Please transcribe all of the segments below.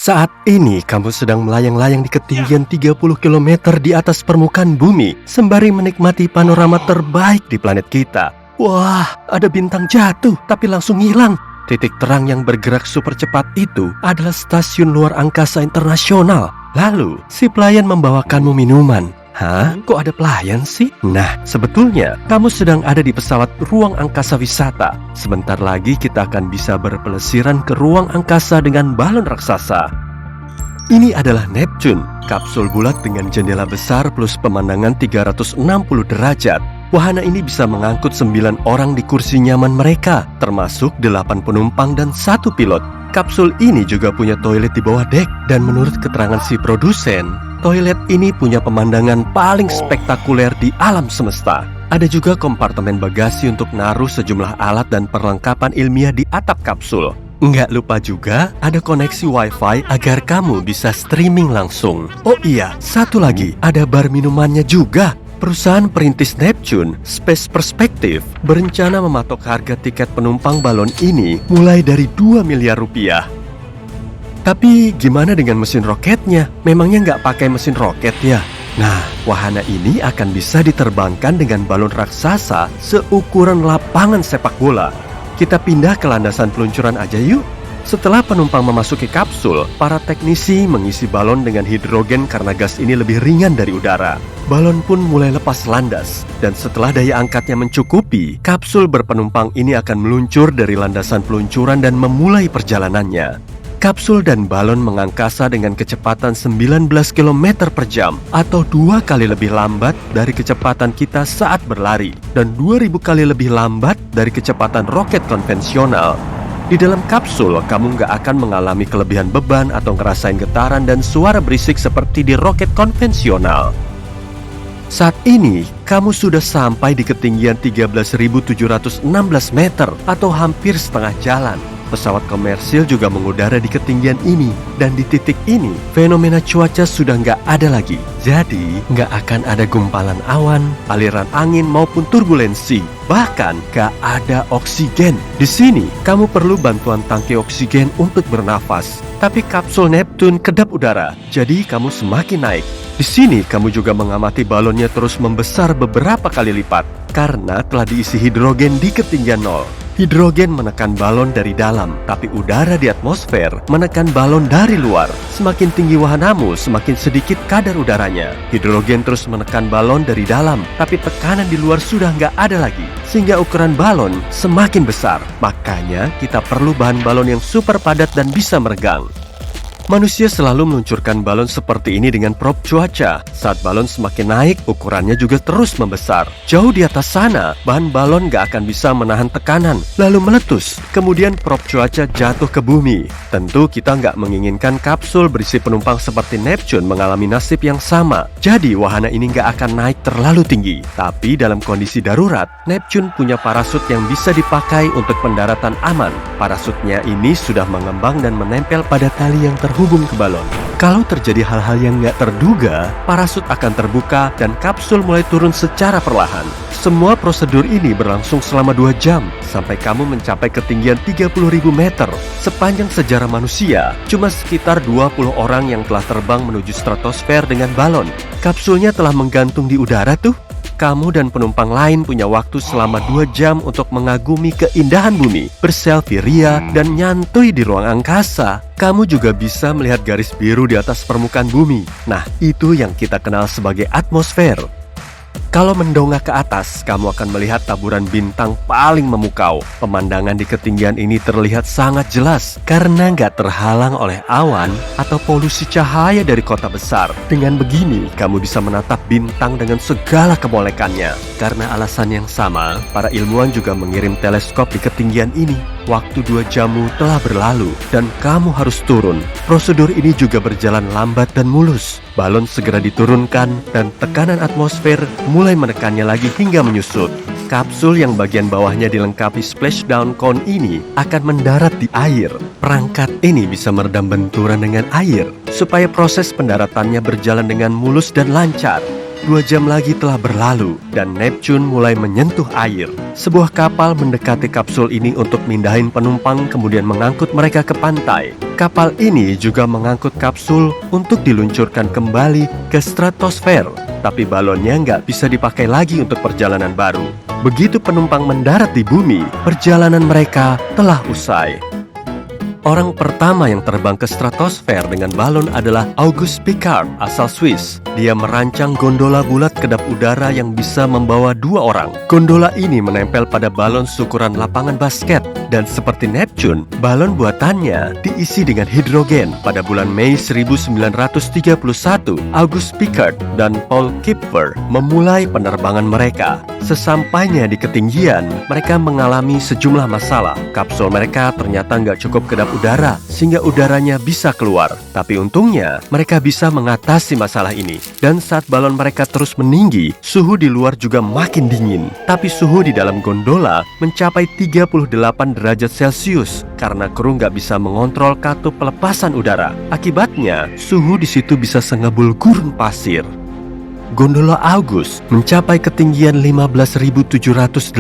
Saat ini kamu sedang melayang-layang di ketinggian 30 km di atas permukaan bumi, sembari menikmati panorama terbaik di planet kita. Wah, ada bintang jatuh tapi langsung hilang. Titik terang yang bergerak super cepat itu adalah stasiun luar angkasa internasional. Lalu, si pelayan membawakanmu minuman. Hah? Kok ada pelayan sih? Nah, sebetulnya kamu sedang ada di pesawat ruang angkasa wisata. Sebentar lagi kita akan bisa berpelesiran ke ruang angkasa dengan balon raksasa. Ini adalah Neptune, kapsul bulat dengan jendela besar plus pemandangan 360 derajat. Wahana ini bisa mengangkut 9 orang di kursi nyaman mereka, termasuk 8 penumpang dan 1 pilot. Kapsul ini juga punya toilet di bawah dek, dan menurut keterangan si produsen, toilet ini punya pemandangan paling spektakuler di alam semesta. Ada juga kompartemen bagasi untuk naruh sejumlah alat dan perlengkapan ilmiah di atap kapsul. Nggak lupa juga ada koneksi wifi agar kamu bisa streaming langsung. Oh iya, satu lagi, ada bar minumannya juga. Perusahaan perintis Neptune, Space Perspective, berencana mematok harga tiket penumpang balon ini mulai dari 2 miliar rupiah. Tapi gimana dengan mesin roketnya? Memangnya nggak pakai mesin roket ya? Nah, wahana ini akan bisa diterbangkan dengan balon raksasa seukuran lapangan sepak bola. Kita pindah ke landasan peluncuran aja yuk. Setelah penumpang memasuki kapsul, para teknisi mengisi balon dengan hidrogen karena gas ini lebih ringan dari udara. Balon pun mulai lepas landas, dan setelah daya angkatnya mencukupi, kapsul berpenumpang ini akan meluncur dari landasan peluncuran dan memulai perjalanannya. Kapsul dan balon mengangkasa dengan kecepatan 19 km per jam atau 2 kali lebih lambat dari kecepatan kita saat berlari dan 2000 kali lebih lambat dari kecepatan roket konvensional. Di dalam kapsul, kamu nggak akan mengalami kelebihan beban atau ngerasain getaran dan suara berisik seperti di roket konvensional. Saat ini, kamu sudah sampai di ketinggian 13.716 meter atau hampir setengah jalan. Pesawat komersil juga mengudara di ketinggian ini, dan di titik ini, fenomena cuaca sudah nggak ada lagi. Jadi, nggak akan ada gumpalan awan, aliran angin maupun turbulensi. Bahkan, nggak ada oksigen. Di sini, kamu perlu bantuan tangki oksigen untuk bernafas. Tapi kapsul Neptune kedap udara, jadi kamu semakin naik. Di sini, kamu juga mengamati balonnya terus membesar beberapa kali lipat, karena telah diisi hidrogen di ketinggian 0. Hidrogen menekan balon dari dalam, tapi udara di atmosfer menekan balon dari luar. Semakin tinggi wahanamu, semakin sedikit kadar udaranya. Hidrogen terus menekan balon dari dalam, tapi tekanan di luar sudah nggak ada lagi, sehingga ukuran balon semakin besar. Makanya kita perlu bahan balon yang super padat dan bisa meregang. Manusia selalu meluncurkan balon seperti ini dengan prop cuaca. Saat balon semakin naik, ukurannya juga terus membesar. Jauh di atas sana, bahan balon gak akan bisa menahan tekanan, lalu meletus. Kemudian prop cuaca jatuh ke bumi. Tentu kita gak menginginkan kapsul berisi penumpang seperti Neptune mengalami nasib yang sama. Jadi wahana ini gak akan naik terlalu tinggi. Tapi dalam kondisi darurat, Neptune punya parasut yang bisa dipakai untuk pendaratan aman. Parasutnya ini sudah mengembang dan menempel pada tali yang terhubung ke balon. Kalau terjadi hal-hal yang nggak terduga, parasut akan terbuka dan kapsul mulai turun secara perlahan. Semua prosedur ini berlangsung selama 2 jam, sampai kamu mencapai ketinggian 30.000 meter. Sepanjang sejarah manusia, cuma sekitar 20 orang yang telah terbang menuju stratosfer dengan balon. Kapsulnya telah menggantung di udara tuh. Kamu dan penumpang lain punya waktu selama 2 jam untuk mengagumi keindahan bumi, berselfie ria, dan nyantui di ruang angkasa. Kamu juga bisa melihat garis biru di atas permukaan bumi. Nah, itu yang kita kenal sebagai atmosfer. Kalau mendongak ke atas, kamu akan melihat taburan bintang paling memukau. Pemandangan di ketinggian ini terlihat sangat jelas karena nggak terhalang oleh awan atau polusi cahaya dari kota besar. Dengan begini, kamu bisa menatap bintang dengan segala kemolekannya. Karena alasan yang sama, para ilmuwan juga mengirim teleskop di ketinggian ini. Waktu 2 jammu telah berlalu dan kamu harus turun. Prosedur ini juga berjalan lambat dan mulus. Balon segera diturunkan dan tekanan atmosfer mulai menekannya lagi hingga menyusut. Kapsul yang bagian bawahnya dilengkapi splashdown cone ini akan mendarat di air. Perangkat ini bisa meredam benturan dengan air supaya proses pendaratannya berjalan dengan mulus dan lancar. 2 jam lagi telah berlalu dan Neptune mulai menyentuh air. Sebuah kapal mendekati kapsul ini untuk mindahin penumpang kemudian mengangkut mereka ke pantai. Kapal ini juga mengangkut kapsul untuk diluncurkan kembali ke stratosfer. Tapi balonnya nggak bisa dipakai lagi untuk perjalanan baru. Begitu penumpang mendarat di bumi, perjalanan mereka telah usai. Orang pertama yang terbang ke stratosfer dengan balon adalah Auguste Piccard asal Swiss. Dia merancang gondola bulat kedap udara yang bisa membawa 2 orang. Gondola ini menempel pada balon seukuran lapangan basket. Dan seperti Neptune, balon buatannya diisi dengan hidrogen. Pada bulan Mei 1931, Auguste Piccard dan Paul Kipfer memulai penerbangan mereka. Sesampainya di ketinggian, mereka mengalami sejumlah masalah. Kapsul mereka ternyata nggak cukup kedap udara, sehingga udaranya bisa keluar. Tapi untungnya, mereka bisa mengatasi masalah ini. Dan saat balon mereka terus meninggi, suhu di luar juga makin dingin. Tapi suhu di dalam gondola mencapai 38 derajat Celcius karena kru nggak bisa mengontrol katup pelepasan udara. Akibatnya, suhu di situ bisa sengebul gurun pasir. Gondola Auguste mencapai ketinggian 15.781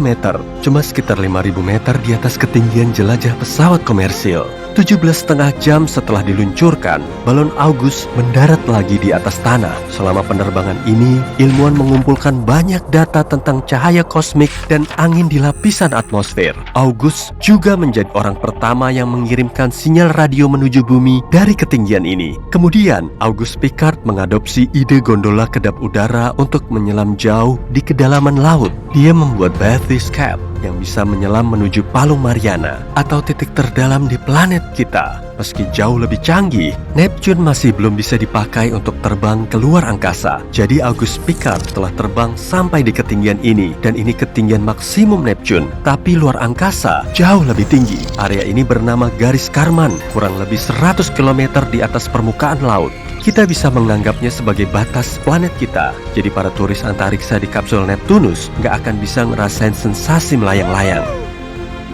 meter, cuma sekitar 5.000 meter di atas ketinggian jelajah pesawat komersil. 17,5 jam setelah diluncurkan, balon Auguste mendarat lagi di atas tanah. Selama penerbangan ini, ilmuwan mengumpulkan banyak data tentang cahaya kosmik dan angin di lapisan atmosfer. Auguste juga menjadi orang pertama yang mengirimkan sinyal radio menuju bumi dari ketinggian ini. Kemudian, Auguste Piccard mengadopsi ide gondola kedap udara untuk menyelam jauh di kedalaman laut. Dia membuat Bathyscaphe yang bisa menyelam menuju Palung Mariana atau titik terdalam di planet kita. Meski jauh lebih canggih, Neptune masih belum bisa dipakai untuk terbang ke luar angkasa. Jadi Auguste Piccard telah terbang sampai di ketinggian ini, dan ini ketinggian maksimum Neptune. Tapi luar angkasa jauh lebih tinggi. Area ini bernama Garis Kármán, kurang lebih 100 km di atas permukaan laut. Kita bisa menganggapnya sebagai batas planet kita. Jadi para turis antariksa di kapsul Neptunus nggak akan bisa ngerasain sensasi melayang-layang.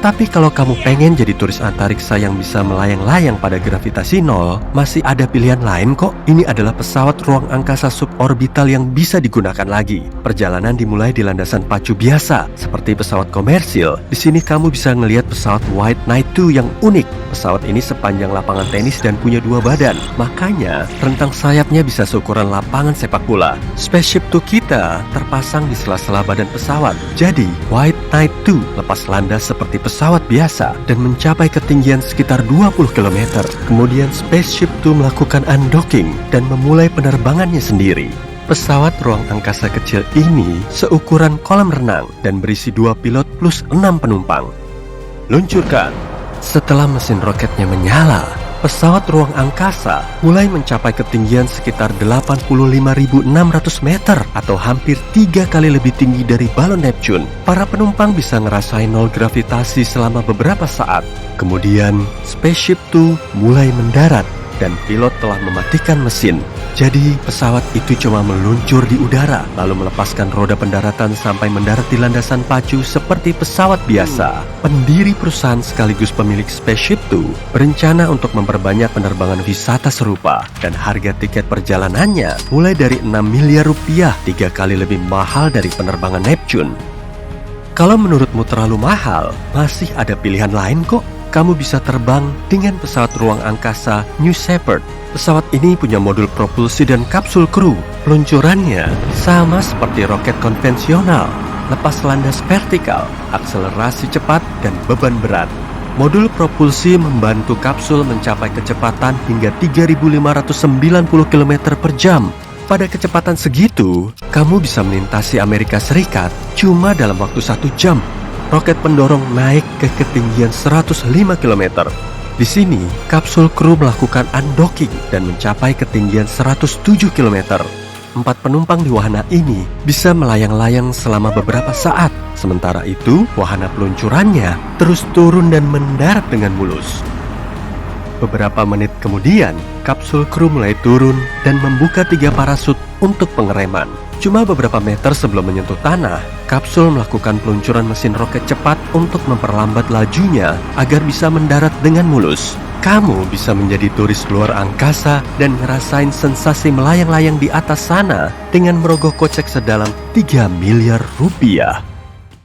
Tapi kalau kamu pengen jadi turis antariksa yang bisa melayang-layang pada gravitasi nol, masih ada pilihan lain kok. Ini adalah pesawat ruang angkasa suborbital yang bisa digunakan lagi. Perjalanan dimulai di landasan pacu biasa, seperti pesawat komersil. Di sini kamu bisa ngelihat pesawat White Knight II yang unik. Pesawat ini sepanjang lapangan tenis dan punya 2 badan. Makanya, rentang sayapnya bisa seukuran lapangan sepak bola. Spaceship Two kita terpasang di sela-sela badan pesawat. Jadi, White Knight II lepas landas seperti pesawat biasa dan mencapai ketinggian sekitar 20 km. Kemudian Spaceship Two melakukan undocking dan memulai penerbangannya sendiri. Pesawat ruang angkasa kecil ini seukuran kolam renang dan berisi 2 pilot plus 6 penumpang. Luncurkan. Setelah mesin roketnya menyala, pesawat ruang angkasa mulai mencapai ketinggian sekitar 85.600 meter atau hampir 3 kali lebih tinggi dari balon Neptune. Para penumpang bisa ngerasain nol gravitasi selama beberapa saat. Kemudian, Spaceship Two mulai mendarat dan pilot telah mematikan mesin. Jadi, pesawat itu cuma meluncur di udara, lalu melepaskan roda pendaratan sampai mendarat di landasan pacu seperti pesawat biasa. Pendiri perusahaan sekaligus pemilik Spaceship Two berencana untuk memperbanyak penerbangan wisata serupa, dan harga tiket perjalanannya mulai dari 6 miliar rupiah, 3 kali lebih mahal dari penerbangan Neptune. Kalau menurutmu terlalu mahal, masih ada pilihan lain kok. Kamu bisa terbang dengan pesawat ruang angkasa New Shepard. Pesawat ini punya modul propulsi dan kapsul kru. Peluncurannya sama seperti roket konvensional, lepas landas vertikal, akselerasi cepat, dan beban berat. Modul propulsi membantu kapsul mencapai kecepatan hingga 3.590 km per jam. Pada kecepatan segitu, kamu bisa melintasi Amerika Serikat cuma dalam waktu 1 jam. Roket pendorong naik ke ketinggian 105 km. Di sini, kapsul kru melakukan undocking dan mencapai ketinggian 107 km. 4 penumpang di wahana ini bisa melayang-layang selama beberapa saat. Sementara itu, wahana peluncurannya terus turun dan mendarat dengan mulus. Beberapa menit kemudian, kapsul kru mulai turun dan membuka 3 parasut untuk pengereman. Cuma beberapa meter sebelum menyentuh tanah, kapsul melakukan peluncuran mesin roket cepat untuk memperlambat lajunya agar bisa mendarat dengan mulus. Kamu bisa menjadi turis luar angkasa dan ngerasain sensasi melayang-layang di atas sana dengan merogoh kocek sedalam 3 miliar rupiah.